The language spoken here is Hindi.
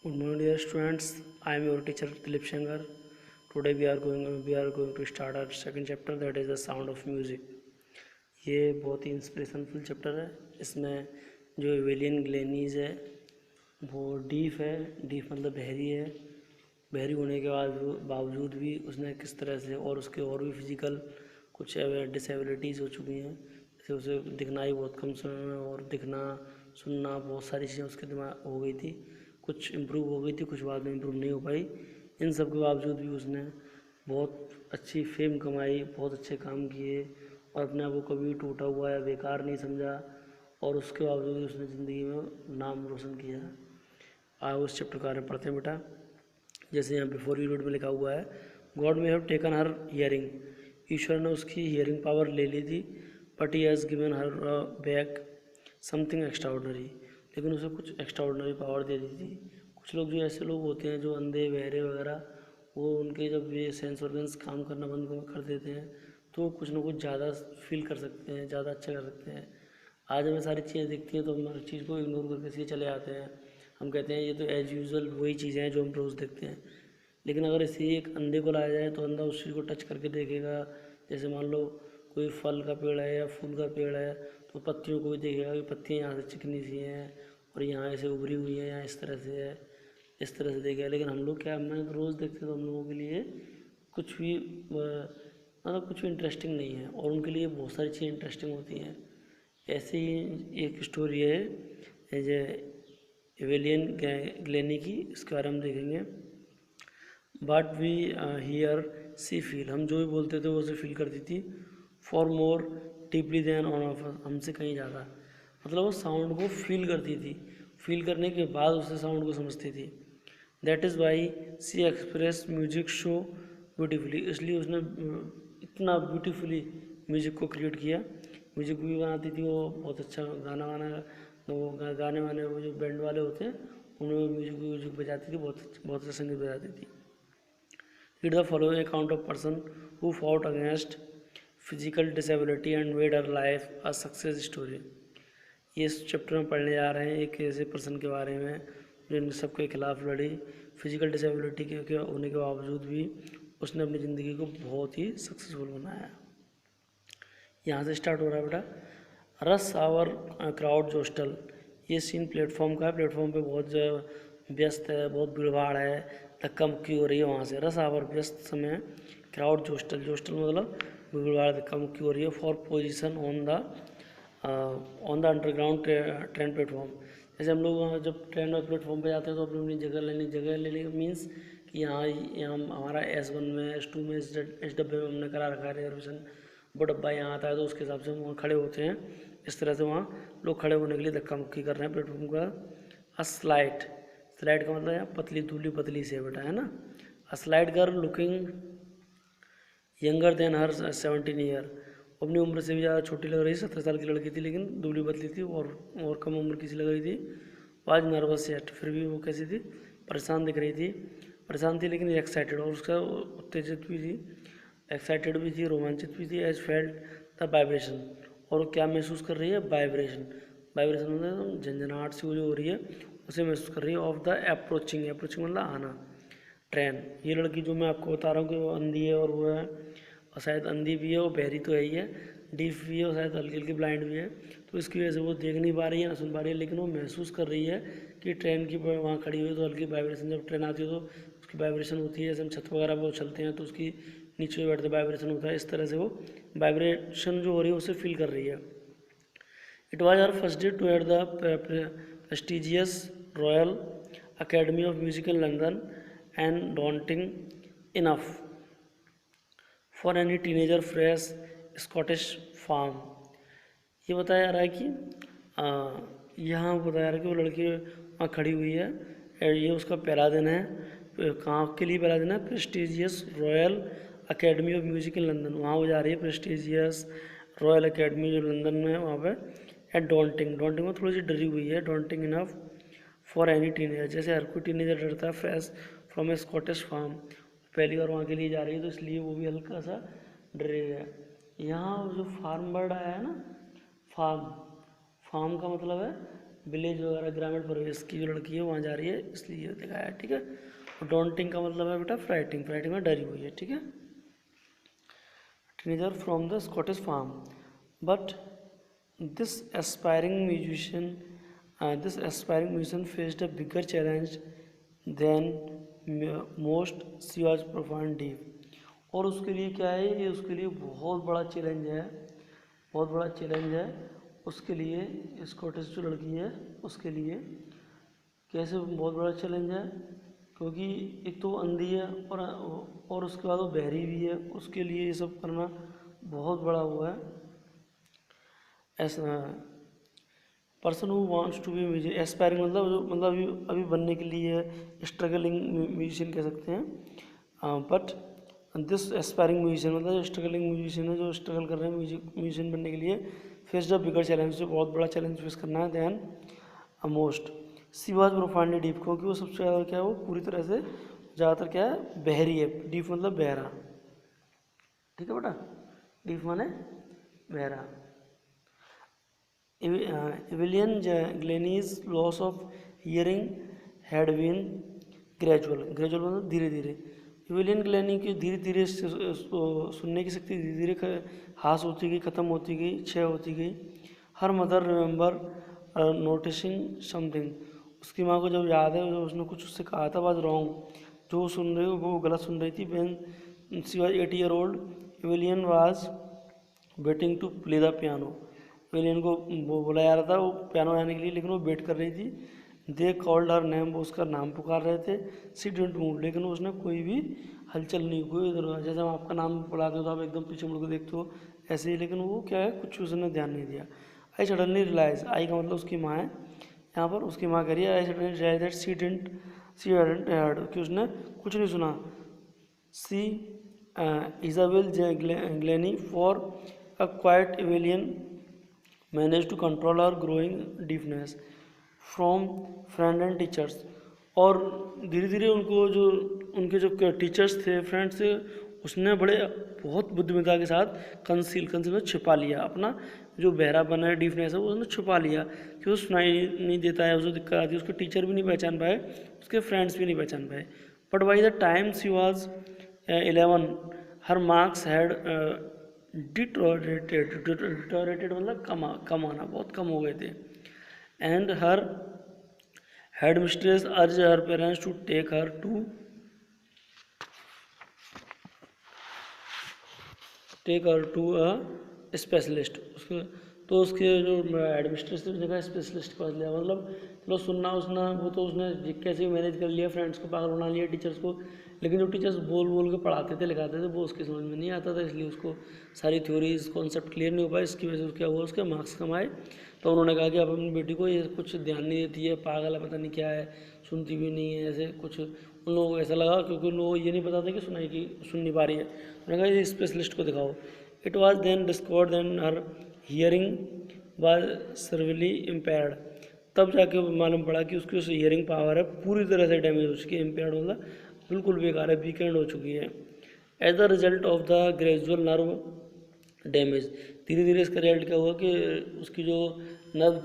Good morning, dear students. I am your teacher Dilip Shankar. Today we are going to start our second chapter, that is the sound of music. ये बहुत ही इंस्पिरेशनफुल चैप्टर है. इसमें जो एवेलियन ग्लेनीज है वो डीफ है. डीफ मतलब बहरी है. बहरी होने के बावजूद भी उसने किस तरह से और उसके और भी फिजिकल कुछ डिसेबिलिटीज़ हो चुकी हैं. जैसे उसे दिखना ही बहुत कम समय में और दिखना सुनना बहुत सारी चीज़ें उसके दिमाग हो गई थी. कुछ इम्प्रूव हो गई थी, कुछ बाद में इम्प्रूव नहीं हो पाई. इन सब के बावजूद भी उसने बहुत अच्छी फेम कमाई, बहुत अच्छे काम किए और अपने आप को कभी टूटा हुआ या बेकार नहीं समझा और उसके बावजूद भी उसने ज़िंदगी में नाम रोशन किया. आओ उस चैप्टर के बारे में पढ़ते हैं बेटा. जैसे यहाँ बिफोर यू रीड में लिखा हुआ है, गॉड में हैव टेकन हर हियरिंग. ईश्वर ने उसकी हियरिंग पावर ले ली थी. But he has given her back something extraordinary. लेकिन उसे कुछ एक्स्ट्राऑर्डनरी पावर दे दी थी. कुछ लोग जो ऐसे लोग होते हैं जो अंधे बहरे वगैरह, वो उनके जब ये सेंस ऑर्गन्स काम करना बंद कर देते हैं तो कुछ ना कुछ ज़्यादा फील कर सकते हैं, ज़्यादा अच्छा कर सकते हैं. आज हमें सारी चीज़ें दिखती हैं तो हम हर चीज़ को इग्नोर करके सीधे चले आते हैं. हम कहते हैं ये तो एज यूजुअल वही चीज़ें हैं जो हम रोज़ देखते हैं. लेकिन अगर इसी एक अंधे को लाया जाए तो अंधा उस चीज़ को टच करके देखेगा. जैसे मान लो कोई फल का पेड़ है या फूल का पेड़ है तो पत्तियों को भी देखेगा कि पत्तियाँ यहाँ से चिकनी सी हैं और यहाँ ऐसे उभरी हुई है, यहाँ इस तरह से है, इस तरह से देखेगा. लेकिन हम लोग क्या, हमने तो रोज़ देखते तो हम लोगों के लिए कुछ भी मतलब कुछ भी इंटरेस्टिंग नहीं है और उनके लिए बहुत सारी चीज़ें इंटरेस्टिंग होती हैं. ऐसे ही एक स्टोरी है एज एवेलियन ग्लेनी की, इसके बारे में देखेंगे. But we hear she feel, हम जो भी बोलते थे वो उसे फील करती थी. For more deeply than on off, हमसे कहीं ज़्यादा. मतलब वो साउंड को फील करती थी. फील करने के बाद उसे साउंड को समझती थी. That is why she express music so beautifully. इसलिए उसने इतना ब्यूटीफुली म्यूज़िक को क्रिएट किया. म्यूज़िक भी बनाती थी वो, बहुत अच्छा गाना वाना, वो गाने वाने वो जो बैंड वाले होते हैं उनमें म्यूजिक बजाती थी. बहुत अच्छा संगीत बजाती थी. Read the following account of person who fought against physical disability and made her life a success story. ये इस चैप्टर में पढ़ने जा रहे हैं एक ऐसे पर्सन के बारे में जो इन सबके खिलाफ लड़ी. फिजिकल डिसेबिलिटी के होने के बावजूद भी उसने अपनी ज़िंदगी को बहुत ही सक्सेसफुल बनाया. यहाँ से स्टार्ट हो रहा है बेटा. रस आवर क्राउड जोस्टल. ये सीन प्लेटफॉर्म का है. प्लेटफॉर्म पे बहुत व्यस्त है, बहुत भीड़ भाड़ है, धक्का मुक्की हो रही है वहाँ से. रस आवर व्यस्त समय, क्राउड जोस्टल. जोस्टल मतलब भीड़ भाड़, धक्का मुक्की हो रही है. For position on the underground train platform. जैसे हम लोग जब ट्रेन और प्लेटफॉर्म पे जाते हैं तो अपनी अपनी जगह लेने का मीन्स कि यहाँ हमारा S1 में, S2 में, इस डब्बे में हमने करा रखा है रिजर्वेशन. वो डब्बा यहाँ आता है तो उसके हिसाब से हम वहाँ खड़े होते हैं. इस तरह से वहाँ लोग खड़े होने के लिए धक्का मुक्की कर रहे हैं प्लेटफॉर्म का. अ स्लाइड. स्लाइड का मतलब यहाँ पतली दूली पतली से बेटा है ना. अ slide girl looking younger than हर 17 ईयर. अपनी उम्र से भी ज़्यादा छोटी लग रही थी. 17 साल की लड़की थी लेकिन दूबली पतली थी और कम उम्र की सी लग रही थी. Was nervous yet. फिर भी वो कैसी थी, परेशान दिख रही थी. परेशान थी लेकिन एक्साइटेड, और उसका उत्तेजित भी थी, एक्साइटेड भी थी, रोमांचित भी थी. As felt the vibration. और क्या महसूस कर रही है, वाइब्रेशन. वाइब्रेशन मतलब झंझनाहट सी जो हो रही है उसे महसूस कर रही है. Of the approaching. अप्रोचिंग मतलब आना, ट्रेन. ये लड़की जो मैं आपको बता रहा हूँ कि वो अंधी है और वो है, और शायद अंधी भी है, वो बहरी तो है ही है, डीफ भी है और शायद हल्की हल्की ब्लाइंड भी है. तो इसकी वजह से वो देख नहीं पा रही है, ना सुन पा रही है, लेकिन वो महसूस कर रही है कि ट्रेन की वहाँ खड़ी हुई है तो हल्की वाइब्रेशन, जब ट्रेन आती है तो उसकी वाइब्रेशन होती है. जैसे हम छत वगैरह पर चलते हैं तो उसकी नीचे बैठते वाइब्रेशन होता है. इस तरह से वो वाइब्रेशन जो हो रही है उसे फील कर रही है. It was our first day to at the prestigious Royal Academy of Music in London and daunting enough for any teenager fresh Scottish farm. ये बताया जा रहा है कि यहाँ बताया जा रहा है कि वो लड़की वहाँ खड़ी हुई है. ये उसका पहला दिन है. कहाँ के लिए पहला दिन है, prestigious Royal Academy of Music in London. वहाँ वो जा रही है प्रेस्टिजियस रॉयल अकेडमी जो लंदन में है वहाँ पे. एंड डॉन्टिंग में थोड़ी सी डरी हुई है. Daunting enough for any teenager. जैसे हर कोई टीनेजर डरता है fresh from a Scottish farm. पहली बार वहाँ के लिए जा रही है तो इसलिए वो भी हल्का सा डर रही है. यहाँ जो फार्म वर्ड आया है ना, फार्म. फार्म का मतलब है विलेज वगैरह ग्रामीण परिवेश की जो लड़की है वहाँ जा रही है, इसलिए ये दिखाया है, ठीक है। और डॉन्टिंग का मतलब है बेटा फ्राइटिंग, फ्राइटिंग में डरी हुई है, ठीक है। Teenager from the Scottish farm, but this aspiring musician this aspiring musician faced a bigger challenge than most. She was profound deep. और उसके लिए क्या है, ये उसके लिए बहुत बड़ा चैलेंज है, बहुत बड़ा चैलेंज है उसके लिए, स्कॉटिश जो लड़की है उसके लिए। कैसे बहुत बड़ा चैलेंज है, क्योंकि एक तो वो अंधी है और उसके बाद वो बहरी भी है, उसके लिए ये सब करना बहुत बड़ा हुआ है। ऐसा person who wants to be music, aspiring मतलब अभी बनने के लिए स्ट्रगलिंग म्यूजिशियन कह सकते हैं। बट दिस एस्पायरिंग म्यूजिशियन मतलब जो स्ट्रगलिंग म्यूजिशियन है, जो स्ट्रगल कर रहे हैं म्यूजिशियन बनने के लिए, फेस द बिगर चैलेंज, से बहुत बड़ा चैलेंज फेस करना है than most. She was profoundly deep, क्योंकि वो सबसे ज़्यादा क्या है, वो पूरी तरह से ज़्यादातर क्या है, बहरी है। डीप मतलब बहरा, ठीक है बेटा, डीप माने बहरा। Evelyn Glennie's loss of hearing had been gradual, gradual मतलब धीरे धीरे। एविलियन ग्लैनी की धीरे धीरे सुनने की शक्ति धीरे धीरे हास होती गई, ख़त्म होती गई, क्षय होती गई। Her mother remember noticing something, उसकी माँ को जब याद है, जब उसने कुछ उससे कहा था, वाज रॉन्ग, जो सुन रही वो गलत सुन रही थी। When she was 8 year old, Evelyn was waiting to play the piano, Evelyn को वो बुलाया रहा था वो पियानो आने के लिए, लेकिन वो वेट कर रही थी। दे कॉल्ड हर नेम, वो उसका नाम पुकार रहे थे। सी डिडंट मूव, लेकिन उसने कोई भी हलचल नहीं, कोई इधर, जैसे हम आपका नाम बुलाते हो तो आप एकदम पीछे मुड़ के देखते हो ऐसे ही, लेकिन वो क्या है, कुछ उसने ध्यान नहीं दिया। आई सडनली रियलाइज, आई का मतलब उसकी माँ है यहाँ पर, उसकी माँ कह रही है I suddenly realise that she hadn't heard, कि उसने कुछ नहीं सुना। See Isabel Glennie for a quite Evelyn manage to control our growing deepness from friend and teachers. और धीरे धीरे उनको जो उनके जो टीचर्स थे, फ्रेंड्स थे, उसने बहुत बुद्धिमत्ता के साथ कंसील में छिपा लिया अपना जो बहरापन है, डीपनेस है, वो उसने छुपा लिया कि वो सुनाई नहीं देता है, उसे दिक्कत आती है, उसके टीचर भी नहीं पहचान पाए, उसके फ्रेंड्स भी नहीं पहचान पाए। But by the time she was 11, her marks had deteriorated मतलब कम आना, बहुत कम हो गए थे। And her headmistress urged her parents to take her to a specialist. उसके जो हेड मिस्ट्रेस थे उसने कहा स्पेशलिस्ट के पास लिया, मतलब चलो सुनना वो तो उसने कैसे भी मैनेज कर लिया, फ्रेंड्स को पागल बना लिया, टीचर्स को, लेकिन जो टीचर्स बोल बोल के पढ़ाते थे, लिखाते थे, वो उसके समझ में नहीं आता था, इसलिए उसको सारी थ्योरीज कॉन्सेप्ट क्लियर नहीं हो पाए। इसकी वजह से क्या हुआ, उसके मार्क्स कम आए। तो उन्होंने कहा कि अब अपनी बेटी को ये कुछ ध्यान नहीं देती है, पागल है, पता नहीं क्या है, सुनती भी नहीं है, ऐसे कुछ उन लोगों को ऐसा लगा, क्योंकि उन लोगों को ये नहीं पता था कि सुन नहीं पा रही है। उन्होंने कहा ये स्पेशलिस्ट को दिखाओ। It was then discovered then her hearing was severely impaired, तब जाके मालूम पड़ा कि उसकी जो हियरिंग पावर है पूरी तरह से डैमेज हो चुकी है, इम्पेयर्ड मतलब बिल्कुल बेकार है, वीकेंड हो चुकी है। As the result of the gradual nerve damage, धीरे धीरे इसका रिजल्ट क्या हुआ कि उसकी जो नर्व